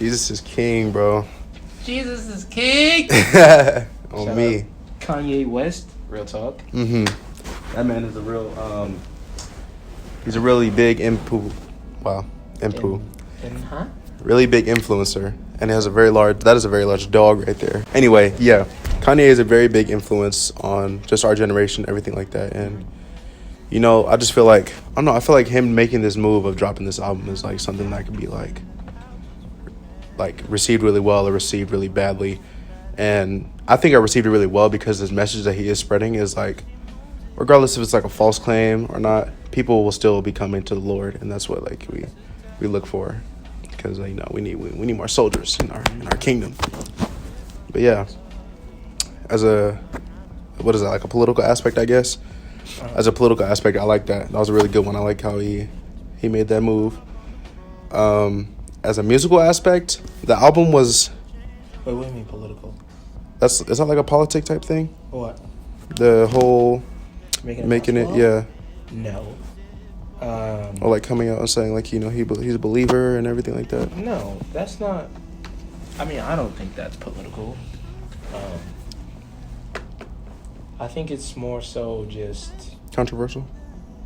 Jesus is king, bro. Jesus is king. On Shout me. out Kanye West. Real talk. Mm-hmm. That man is a real. He's a really big really big influencer, and has a very large. That is a very large dog right there. Anyway, yeah, Kanye is a very big influence on just our generation, everything like that, and. You know, I just feel like, I don't know, I feel like him making this move of dropping this album is like something that could be like received really well or received really badly. And I think I received it really well because this message that he is spreading is like, regardless if it's like a false claim or not, people will still be coming to the Lord. And that's what like we look for, because you know, we need more soldiers in our kingdom. But yeah, as a, what is that, like a political aspect, I guess? As a political aspect, I like that. That was a really good one. I like how he made that move. As a musical aspect, the album was... Wait, what do you mean political? Is that like a politic type thing? What? The whole... Making it, yeah. No. Or like coming out and saying like, you know, he's a believer and everything like that. No, that's not... I mean, I don't think that's political. I think it's more so just... Controversial?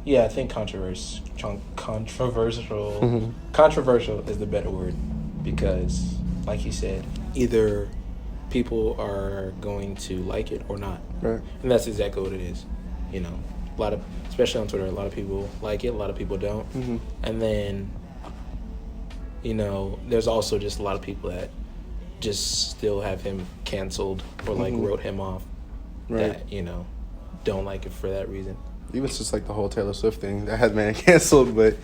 Yeah, I think controversial. Mm-hmm. Controversial is the better word, because, like you said, either people are going to like it or not. Right. And that's exactly what it is. You know, a lot of, especially on Twitter, a lot of people like it, a lot of people don't. Mm-hmm. And then, you know, there's also just a lot of people that just still have him canceled or like wrote him off. Right. That, you know, don't like it for that reason. Even just like the whole Taylor Swift thing that had man canceled, but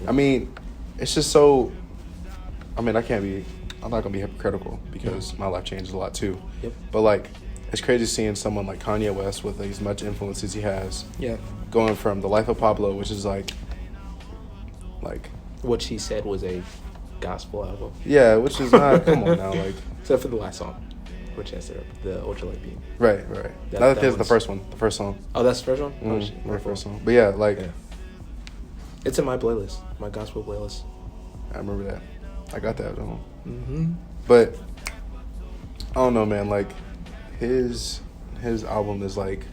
I mean, it's just so. I mean, I'm not gonna be hypocritical because my life changed a lot too. Yep. But like, it's crazy seeing someone like Kanye West with as much influence as he has. Yeah. Going from The Life of Pablo, which is like. What she said was a gospel album. Yeah, which is not. Come on now, like. Except for the last song. Which has the Ultralight Beam. Right. That is the first one. The first song. Oh, that's the first one? The first song. But yeah, like... Yeah. It's in my playlist. My gospel playlist. I remember that. I got that at home. Mm-hmm. But, I don't know, man. Like, his album is like...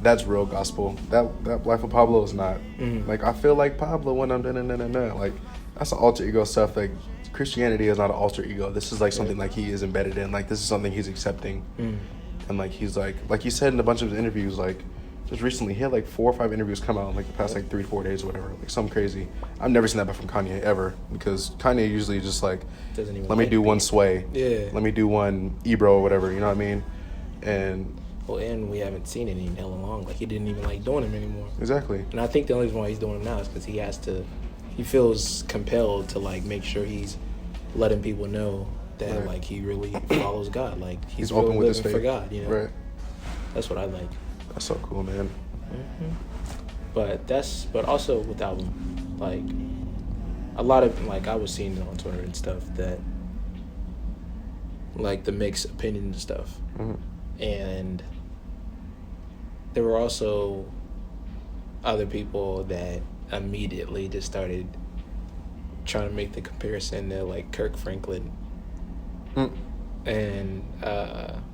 That's real gospel. That Life of Pablo is not. Mm-hmm. Like, I feel like Pablo when I'm... Like, that's an alter ego stuff. Like... Christianity is not an alter ego. This is like something like he is embedded in. Like this is something he's accepting, and like he's like he said in a bunch of his interviews. Like just recently, he had like 4 or 5 interviews come out in like the past like 3-4 days or whatever. Like something crazy. I've never seen that from Kanye ever, because Kanye usually just like let me do one sway. Yeah. Let me do one Ebro or whatever. You know what I mean? And we haven't seen it in hella long. Like he didn't even like doing them anymore. Exactly. And I think the only reason why he's doing them now is because he feels compelled to like make sure he's letting people know that like he really follows God, like he's really open with his faith for God, you know. Right. That's what I like. That's so cool, man. Mm-hmm. But also with the album, like a lot of like I was seeing it on Twitter and stuff that like the mixed opinion and stuff, and there were also other people that immediately just started trying to make the comparison to like Kirk Franklin and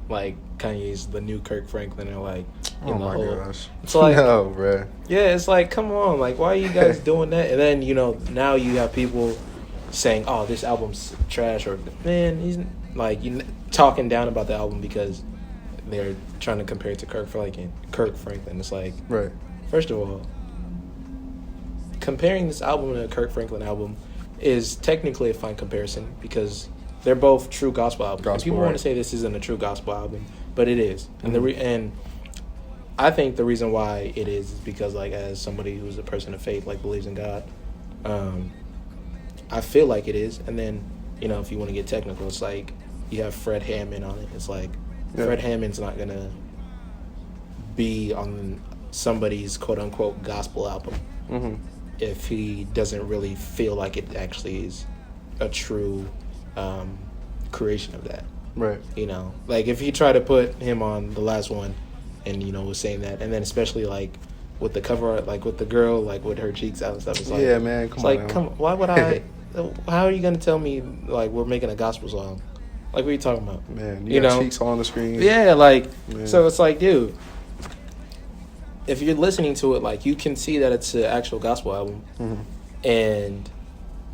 like Kanye's the new Kirk Franklin, or like gosh, it's like no, bruh. Yeah, it's like, come on, like why are you guys doing that? And then, you know, now you have people saying, oh, this album's trash, or man, he's like talking down about the album because they're trying to compare it to Kirk Franklin. It's like, right. First of all, comparing this album to a Kirk Franklin album is technically a fine comparison because they're both true gospel albums. People want to say this isn't a true gospel album, but it is. And and I think the reason why it is because, like, as somebody who's a person of faith, like believes in God, I feel like it is. And then, you know, if you want to get technical, it's like you have Fred Hammond on it. It's like Fred Hammond's not gonna be on somebody's quote unquote gospel album if he doesn't really feel like it actually is a true creation of that. Right. You know, like if you try to put him on the last one and, you know, was saying that, and then especially like with the cover art, like with the girl, like with her cheeks out and stuff, it's like, yeah, man, come on. Why would I how are you gonna tell me like we're making a gospel song? Like, what are you talking about? Man, you got cheeks all on the screen. Yeah, like, Man. So it's like, dude, if you're listening to it, like, you can see that it's an actual gospel album, and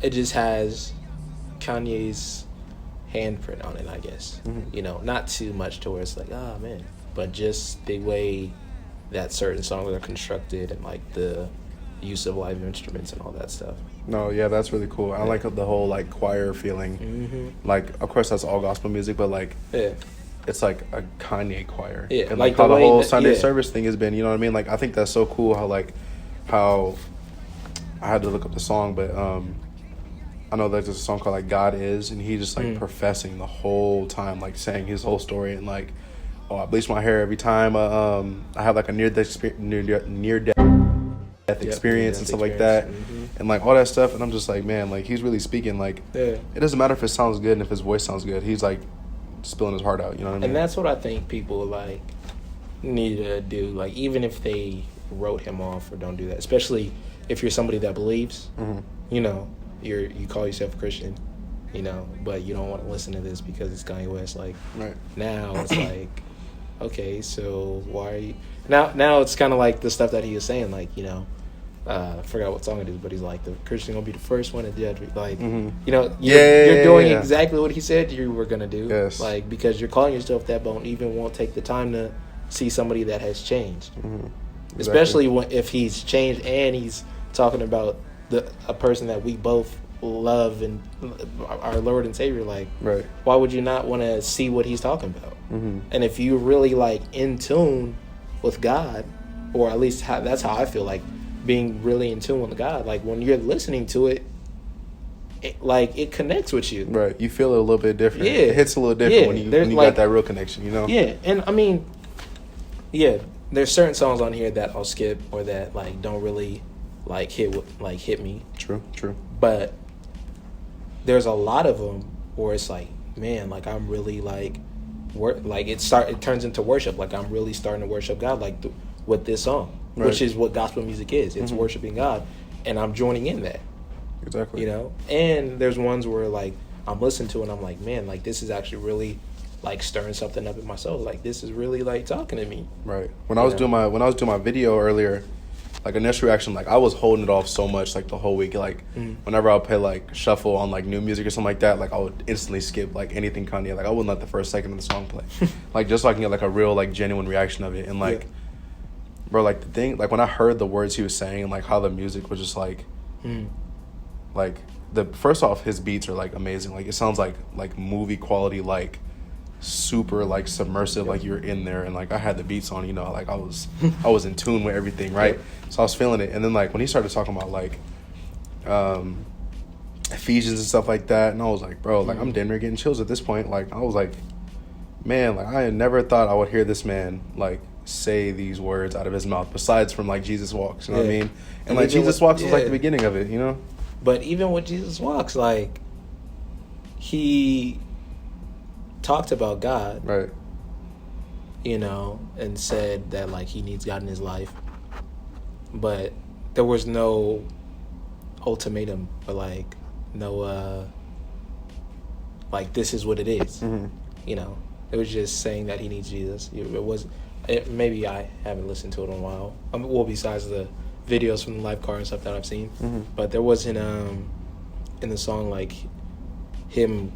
it just has Kanye's handprint on it, I guess. You know, not too much to where it's like, oh man, but just the way that certain songs are constructed and like the use of live instruments and all that stuff. No, yeah, that's really cool. I like the whole like choir feeling. Like, of course, that's all gospel music, but like, it's like a Kanye choir. Yeah, and like how the whole Sunday service thing has been. You know what I mean? Like, I think that's so cool. How I had to look up the song, but I know that there's a song called like God Is, and he just like professing the whole time, like saying his whole story, and like, oh, I bleach my hair every time I have like a near death experience and stuff like that, and like all that stuff. And I'm just like, man, like he's really speaking. Like, it doesn't matter if it sounds good and if his voice sounds good. He's like spilling his heart out. You know what I mean? And that's what I think people like need to do. Like, even if they wrote him off or don't do that, especially if you're somebody that believes, you know, you call yourself a Christian, you know, but you don't want to listen to this because it's Kanye West. Like, now it's like, okay, so why are you now it's kind of like the stuff that he was saying, like, you know, I forgot what song it is, but he's like, the Christian gonna be the first one to judge me. Like, you know, you're doing exactly what he said you were gonna do. Like, because you're calling yourself that, but even won't take the time to see somebody that has changed. Especially if he's changed and he's talking about a person that we both love and our Lord and Savior. Like, why would you not want to see what he's talking about? And if you really like in tune with God, or at least that's how I feel, like being really in tune with God, like when you're listening to it, like it connects with you. Right. You feel it a little bit different. Yeah. It hits a little different when you like, got that real connection, you know? Yeah. And I mean, there's certain songs on here that I'll skip or that like don't really like hit me. True. But there's a lot of them where it's like, man, like I'm really like it turns into worship. Like I'm really starting to worship God, like with this song, which is what gospel music is. It's worshiping God, and I'm joining in that. Exactly. You know, and there's ones where like I'm listening to it and I'm like, man, like this is actually really like stirring something up in my soul. Like this is really like talking to me. Right. When I was doing my video earlier, like initial reaction, like I was holding it off so much like the whole week. Like whenever I'll play like shuffle on like new music or something like that, like I would instantly skip like anything Kanye. Like I wouldn't let the first second of the song play. Like just so I can get like a real like genuine reaction of it. And like bro, like the thing, like when I heard the words he was saying and like how the music was just like like the first off, his beats are like amazing. Like it sounds like movie quality, like super like submersive, like you're in there, and like I had the beats on, you know, like I was in tune with everything, right? So I was feeling it. And then like when he started talking about like Ephesians and stuff like that, and I was like, bro, like I'm damn near getting chills at this point. Like I was like, man, like I had never thought I would hear this man like say these words out of his mouth besides from like Jesus Walks, you know what I mean? And like Jesus Walks was like the beginning of it, you know? But even with Jesus Walks, like he talked about God, right? You know, and said that like he needs God in his life, but there was no ultimatum or like no like this is what it is. You know, it was just saying that he needs Jesus. Maybe I haven't listened to it in a while. Well, besides the videos from the live car and stuff that I've seen, but there wasn't in the song like him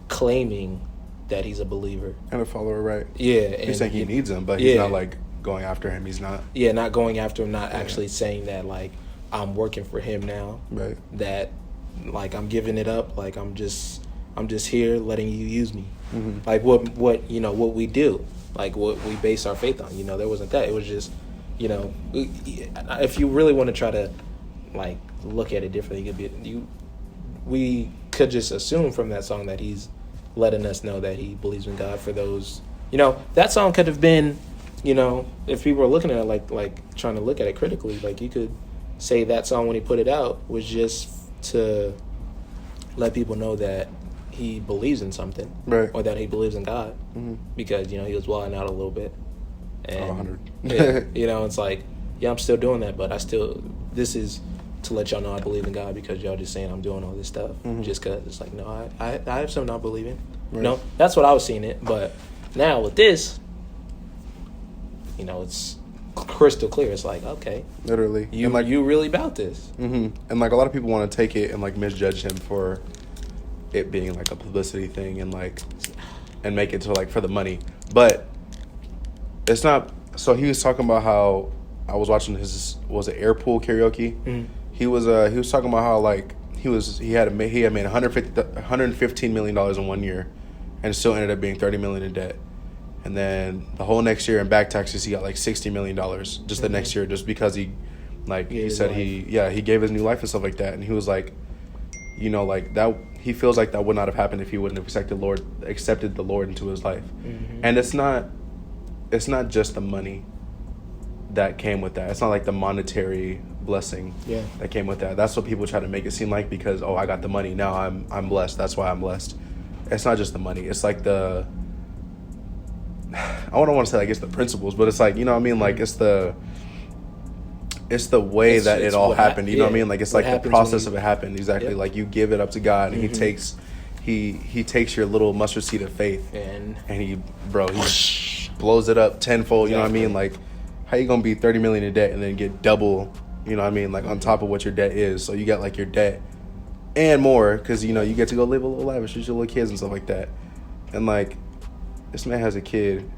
claiming that he's a believer and a follower, right? Yeah, he's saying he needs him, but he's not like going after him. He's not. Yeah, not going after him. Not actually saying that like I'm working for him now. Right. That like I'm giving it up. Like I'm just here letting you use me. Like what you know what we do. Like what we base our faith on. You know, there wasn't that. It was just, you know, if you really want to try to like look at it differently, we could just assume from that song that he's letting us know that he believes in God. For those, you know, that song could have been, you know, if people were looking at it like trying to look at it critically, like you could say that song when he put it out was just to let people know that he believes in something, right? Or that he believes in God, because, you know, he was wilding out a little bit, and 100. Yeah, you know, it's like, yeah, I'm still doing that, but this is to let y'all know I believe in God because y'all just saying I'm doing all this stuff just because. It's like, no, I have something I believe in. Right. No, that's what I was seeing it. But now with this, it's crystal clear. It's like, okay, literally, you really about this. And like a lot of people want to take it and like misjudge him for it being like a publicity thing and make it to like for the money, but it's not. So he was talking about how I was watching was it air pool karaoke. He was talking about how like he had made $115 million in 1 year and still ended up being $30 million in debt. And then the whole next year in back taxes, he got like $60 million just the next year, just because he said he gave his new life and stuff like that. And he was like, like that, he feels like that would not have happened if he wouldn't have accepted the Lord into his life. And it's not just the money that came with that. It's not like the monetary blessing that came with that. That's what people try to make it seem like, because I got the money, now I'm blessed, that's why I'm blessed. It's not just the money. It's like I don't want to say like it's the principles, but it's like, you know what I mean? Like it's the way that it all happened. You know what I mean? Like it's like the process of it happened. Exactly. Like you give it up to God, and he takes your little mustard seed of faith and he blows it up tenfold. You know what I mean? Like how you gonna be 30 million in debt and then get double? You know what I mean? Like on top of what your debt is. So you got like your debt and more, because you get to go live a little lavish with your little kids and stuff like that. And like this man has a kid,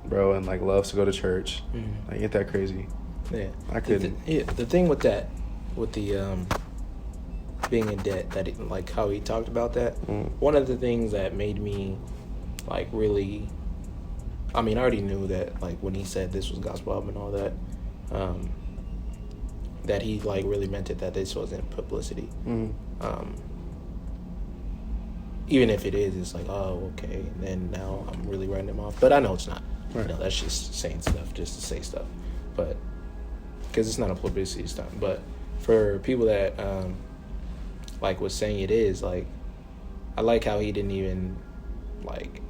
bro, and like loves to go to church. Like, ain't that crazy? Yeah, I couldn't. The thing with that, with the being in debt, like how he talked about that. One of the things that made me like really, I mean, I already knew that like when he said this was gospel album and all that, that he like really meant it, that this wasn't publicity. Even if it is, it's like, oh, okay, and then now I'm really writing him off. But I know it's not. Right. That's just saying stuff just to say stuff. But because it's not a publicity stunt. But for people that like was saying it is, like, I like how he didn't even like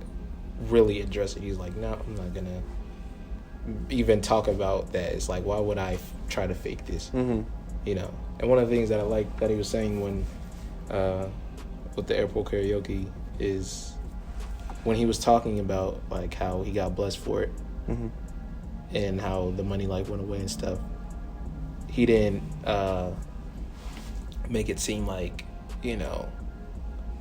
really address it. He's like, no, I'm not gonna even talk about that. It's like, why would I try to fake this? And one of the things that I like that he was saying when with the airport karaoke is when he was talking about like how he got blessed for it and how the money like went away and stuff. He didn't make it seem like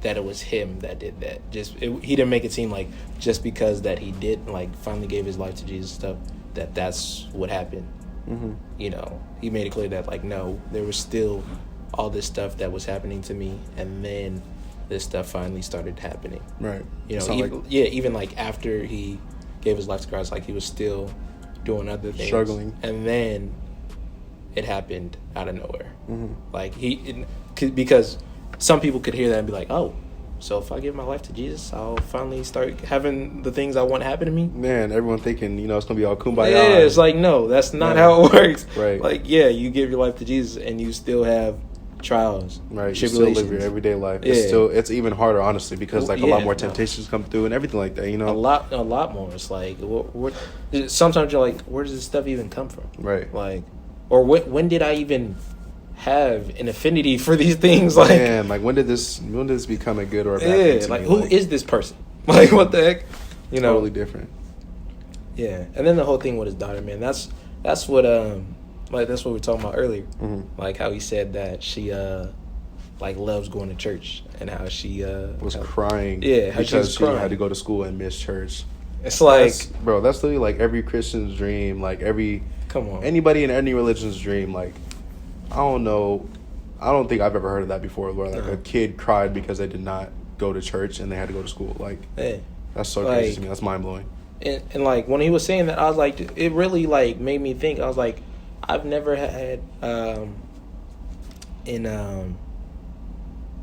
that it was him that did that. He didn't make it seem like just because that he did like finally gave his life to Jesus stuff that's what happened. He made it clear that like, no, there was still all this stuff that was happening to me, and then this stuff finally started happening. Right. Even like after he gave his life to Christ, like he was still doing other things, struggling, and then it happened out of nowhere. Like because some people could hear that and be like, oh, so if I give my life to Jesus, I'll finally start having the things I want happen to me. Man, everyone thinking, it's going to be all kumbaya. Yeah, it's like, no, that's not how it works. Right. Like, yeah, you give your life to Jesus and you still have trials, right? You still live your everyday life. Yeah. It's even harder, honestly, because like a lot more temptations come through and everything like that. A lot more. It's like sometimes you're like, where does this stuff even come from? Right. Like, or when did I even have an affinity for these things? Like, man, like when did this become a good or a bad thing to like me? Who is this person? Like, what the heck? Totally different. Yeah, and then the whole thing with his daughter, man. That's what like that's what we were talking about earlier. Like how he said that she like loves going to church and how she was crying. Yeah, how because she had to go to school and miss church. It's like, that's literally like every Christian's dream. Like anybody in any religion's dream. Like, I don't know. I don't think I've ever heard of that before, where like a kid cried because they did not go to church and they had to go to school. Like, that's so crazy to me. That's mind blowing. And like when he was saying that, I was like, it really like made me think. I was like, I've never had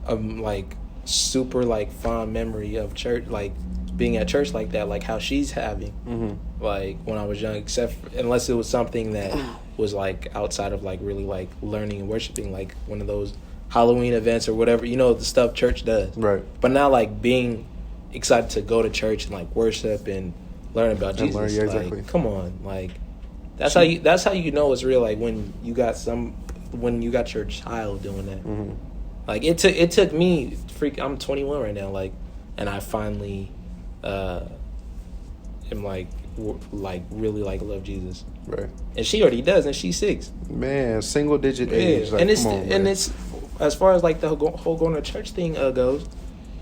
like super like fond memory of church, like being at church like that, like how she's having, like when I was young, unless it was something that was like outside of like really like learning and worshiping, like one of those Halloween events or whatever, the stuff church does. Right. But now like being excited to go to church and like worship and learn about Jesus. Exactly. Like, come on, like that's how you know it's real. Like when you got when you got your child doing that. Like it took me I'm 21 right now, like, and I finally am like really like love Jesus. Right. And she already does, and she's 6. Man, single digit age. Like, and it's come on, and man. it's as far as like the whole going to church thing goes,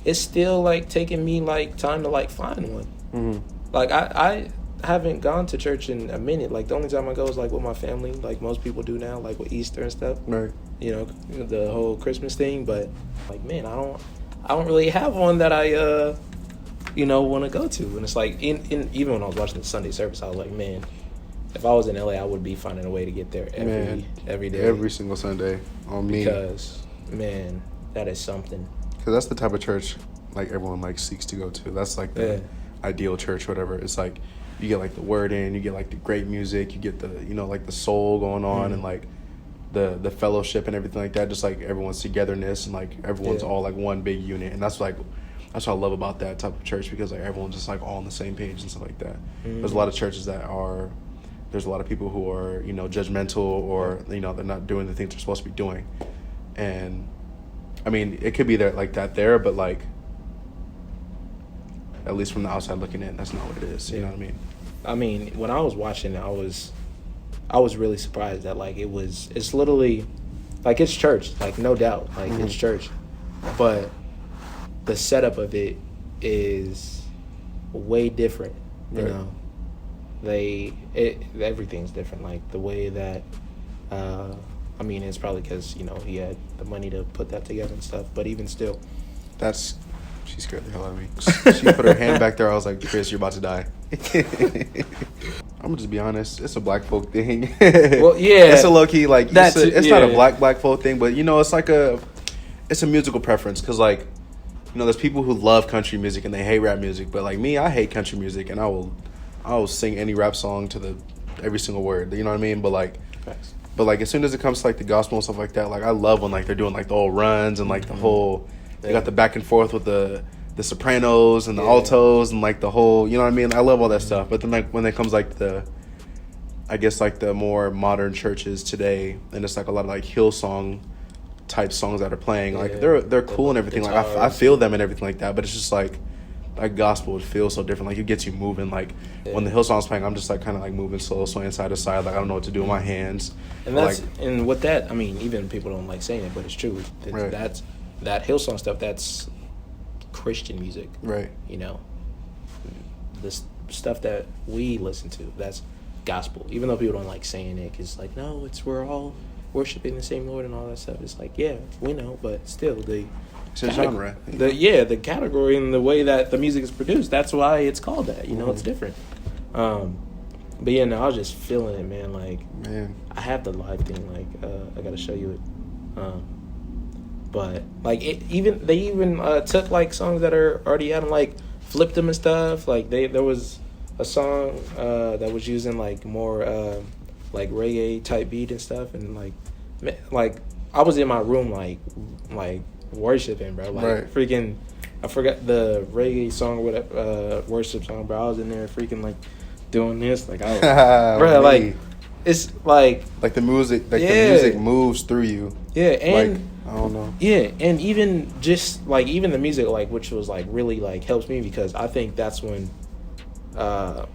it's still like taking me like time to like find one. Like I haven't gone to church in a minute. Like the only time I go is like with my family, like most people do now, like with Easter and stuff. Right. You know, the whole Christmas thing. But like, man, I don't really have one that I want to go to. And it's like even when I was watching the Sunday service, I was like, man, if I was in LA, I would be finding a way to get there every day, every single Sunday on me. Because man, that is something. Because that's the type of church like everyone like seeks to go to. That's like the ideal church, whatever. It's like you get like the word in, you get like the great music, you get the like the soul going on, and like the fellowship and everything like that. Just like everyone's togetherness, and like everyone's all like one big unit. And that's what I love about that type of church, because like everyone's just like all on the same page and stuff like that. There's a lot of churches that are. There's a lot of people who are, judgmental, or, they're not doing the things they're supposed to be doing. And, I mean, it could be there like that there, but, like, at least from the outside looking in, that's not what it is. You know what I mean? I mean, when I was watching it, I was really surprised that, like, it's literally, like, it's church, like, no doubt. Like, it's church. But the setup of it is way different, you know? Everything's different. Like the way that, I mean, it's probably because he had the money to put that together and stuff. But even still, she scared the hell out of me. She put her hand back there. I was like, Chris, you're about to die. I'm gonna just be honest. It's a black folk thing. Well, yeah, it's a low key like it's not a black folk thing, but it's like it's a musical preference, because like there's people who love country music and they hate rap music, but like me, I hate country music, and I will sing any rap song to every single word. You know what I mean? But like, as soon as it comes to like the gospel and stuff like that, like I love when like they're doing like the whole runs and like the whole they got the back and forth with the sopranos and the altos and like the whole, you know what I mean? I love all that stuff. But then like when it comes like I guess like the more modern churches today, and it's like a lot of like Hillsong type songs that are playing, like they're cool and everything. Like I feel them and everything like that. But it's just like gospel would feel so different. Like it gets you moving. Like when the Hillsong's playing, I'm just like kind of like moving slow, swaying side to side. Like I don't know what to do with my hands. And that's and with that, I mean, even people don't like saying it, but it's true. That's that Hillsong stuff. That's Christian music, right? The stuff that we listen to, that's gospel. Even though people don't like saying it, because like, no, we're all worshiping the same Lord and all that stuff. It's like, yeah, we know, but still it's a genre. The category and the way that the music is produced, that's why it's called that. It's different. But yeah, no, I was just feeling it, man. Like, I have the live thing. Like, I gotta show you it. But like, they even took like songs that are already out and like flipped them and stuff. Like there was a song that was using like more like reggae type beat and stuff, and like I was in my room like worshiping, bro. Like freaking, I forgot the reggae song or whatever worship song, bro. I was in there freaking like doing this, like I was, bro, like it's like the music, the music moves through you. Yeah, and like, I don't know. Yeah, and even just like even the music, like which was like really like helps me, because I think that's when I'm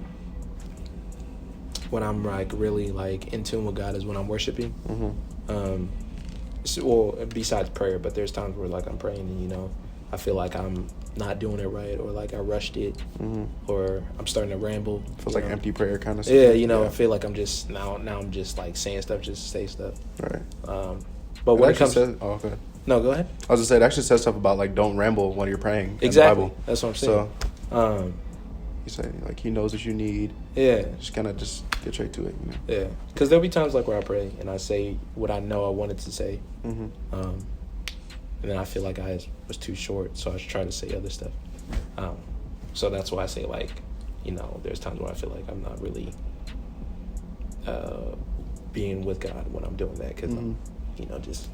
like really like in tune with God is when I'm worshiping. Well, besides prayer, but there's times where like I'm praying and I feel like I'm not doing it right, or like I rushed it, or I'm starting to ramble. Feels like empty prayer kind of stuff. Yeah, I feel like I'm just now I'm just like saying stuff just to say stuff. Right. But when it comes to okay. No, go ahead. I was gonna say it actually says stuff about like don't ramble when you're praying. Exactly. In the Bible. That's what I'm saying. So you say like he knows what you need. Yeah. Just kind of just get straight to it. Yeah. Because there'll be times like where I pray and I say what I know I wanted to say. And then I feel like I was too short, so I just try to say other stuff. So that's why I say like, there's times where I feel like I'm not really being with God when I'm doing that, because I'm, just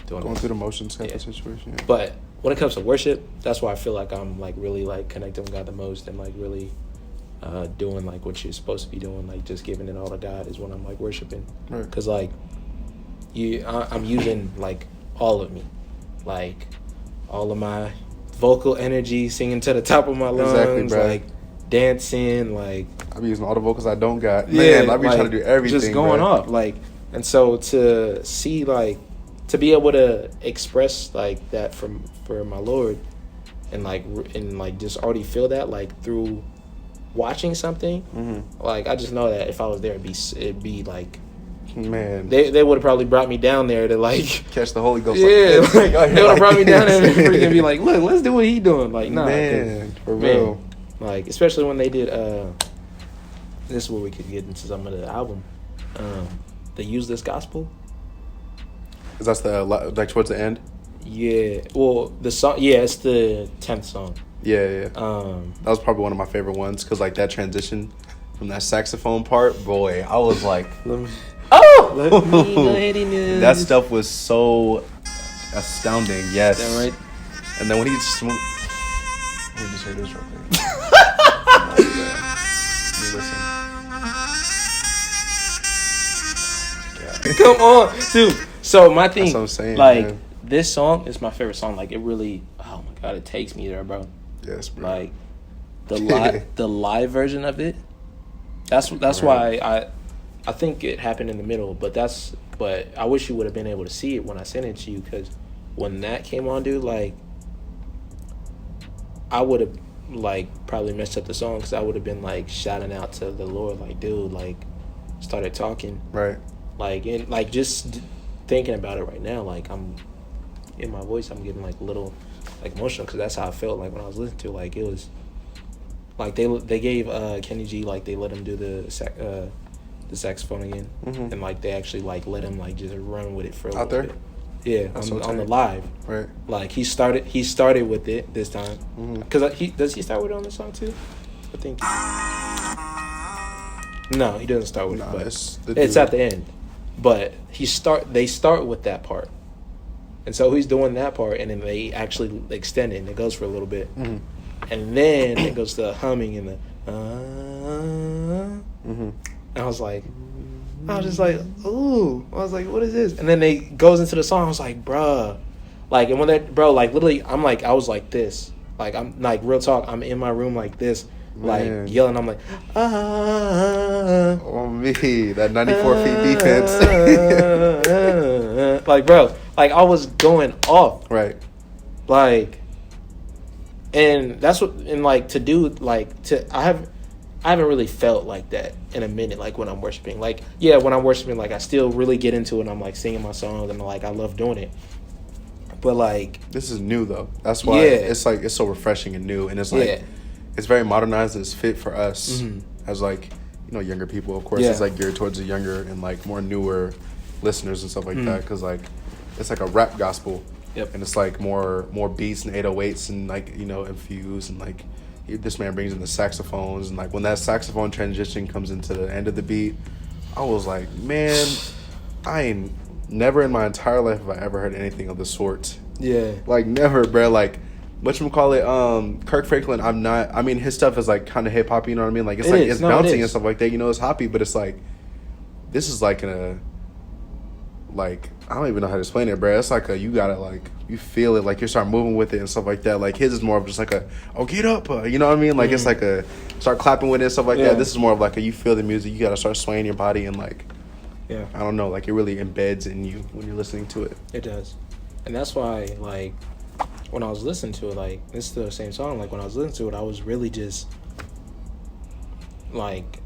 going through the motions type of situation. Yeah. But when it comes to worship, that's why I feel like I'm like really like connecting with God the most, and like really doing like what you're supposed to be doing, like just giving it all to God is when I'm like worshiping. Right. Because like I'm using like all of me, like all of my vocal energy, singing to the top of my lungs, Exactly, like dancing, like I'm using all the vocals I don't got. Man, I be like, trying to do everything. just going bro. off, like, and so to see like to be able to express like that for my Lord, and like just already feel that like through watching something, like I just know that if I was there, it'd be like, man, they would have probably brought me down there to like catch the Holy Ghost. Yeah, like, like, they would have brought me down there and freaking be like, look, let's do what he doing. Like, nah, man, for real. Like, especially when they did. This is where we could get into some of the album. They use this gospel. Is that the like towards the end? Yeah. Well, the song. Yeah, it's the 10th song. Yeah. That was probably one of my favorite ones because like that transition from that saxophone part, boy, I was like, that stuff was so astounding. Yes. Is that right? And then when he smooth, let me just hear this real quick. Let me listen. Come on, dude. So my thing, That's what I'm saying, like, man. this song is my favorite song. Like, it really, oh my god, it takes me there, bro. Yes, bro. Like, the live version of it. That's why I think it happened in the middle. But I wish you would have been able to see it when I sent it to you, because when that came on, dude, like, I would have like probably messed up the song because I would have been like shouting out to the Lord, like, dude, like, started talking, right. Like, and like just thinking about it right now, like, I'm in my voice, I'm getting like a little like emotional because that's how I felt like when I was listening to it. Like, it was like they gave Kenny G, like, they let him do the saxophone again, and like they actually like let him like just run with it for a out there bit. Yeah, on the live, right? Like he started with it this time because does he start with it on the song too? I think no, he doesn't start with it, but it's at the end. But they start with that part, and so he's doing that part, and then they actually extend it, and it goes for a little bit, and then it goes to the humming and the. And I was just like, ooh. I was like, what is this? And then it goes into the song. I was like, bruh. Like, and when that, bro, like, literally, I was like this. Like, I'm, like, real talk, I'm in my room like this, like, yelling. I'm like, Oh, me. That 94 feet defense. Like, bro, like, I was going off. Right. Like, and that's what, and, like, to do, like, I haven't really felt like that in a minute, like, when I'm worshiping. Like, yeah, when I'm worshiping, like, I still really get into it, and I'm, like, singing my songs, and, like, I love doing it. But, like... This is new, though. That's why it's, like, it's so refreshing and new. And it's, like, it's very modernized and it's fit for us as, like, you know, younger people. Of course, it's, like, geared towards the younger and, like, more newer listeners and stuff like that. Because, like, it's, like, a rap gospel. Yep. And it's, like, more beats and 808s and, like, you know, infused and, like... This man brings in the saxophones, and like when that saxophone transition comes into the end of the beat, I was like, man, I ain't never in my entire life have I ever heard anything of the sort. Yeah, like never, bro. Like whatchamacallit, Kirk Franklin. I mean, his stuff is like kind of hip hop. You know what I mean? Like it's bouncing and stuff like that. You know, it's hoppy, but it's like this is like like I don't even know how to explain it, bro. It's like you gotta like you feel it, like you start moving with it and stuff like that. Like his is more of just like get up, you know what I mean? Like it's like start clapping with it and stuff like that. This is more of like you feel the music, you gotta start swaying your body and like I don't know, like it really embeds in you when you're listening to it. It does, and that's why like when I was listening to it, like it's the same song. Like when I was listening to it, I was really just like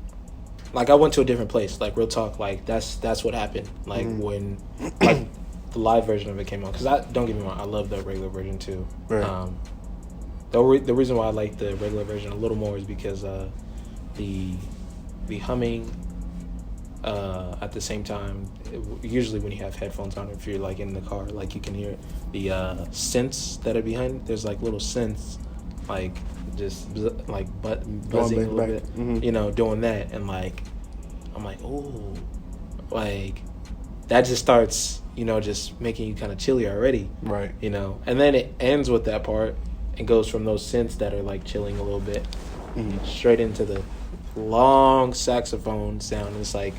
I went to a different place. Like real talk, like that's what happened. Like when like the live version of it came on, because don't get me wrong, I love the regular version too. Right. The reason why I like the regular version a little more is because the humming at the same time. Usually when you have headphones on, if you're like in the car, like you can hear the synths that are behind it. There's like little synths, like just like buzzing a little bit, you know, doing that, and like I'm like, oh, like that just starts, you know, just making you kind of chilly already, right? You know, and then it ends with that part and goes from those synths that are like chilling a little bit straight into the long saxophone sound. It's like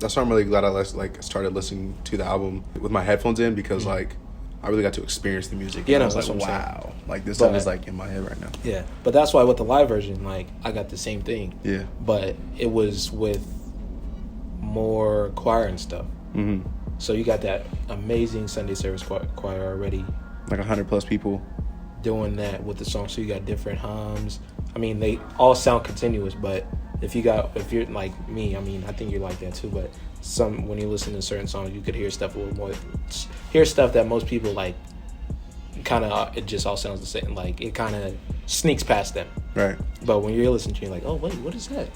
that's why I'm really glad I like started listening to the album with my headphones in, because like I really got to experience the music. Yeah, and no, I was that's like, what I'm wow, like this stuff is like in my head right now. Yeah, but that's why with the live version, like I got the same thing. Yeah, but it was with more choir and stuff. Mm-hmm. So you got that amazing Sunday service choir already, like 100+ people doing that with the song. So you got different hums. I mean, they all sound continuous, but if you're like me, I mean, I think you're like that too. But when you listen to certain songs, you could hear stuff a little more. Hear stuff that most people like. Kind of, it just all sounds the same. Like it kind of sneaks past them. Right. But when you're listening to it, you're like, oh wait, what is that?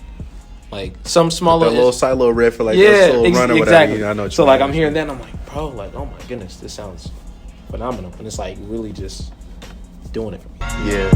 Like some smaller like little silo riff or like yeah, a little run or whatever. Exactly. You know, I know what so you like mean. I'm hearing that, and I'm like, bro, like oh my goodness, this sounds phenomenal, and it's like really just doing it for me. Yeah.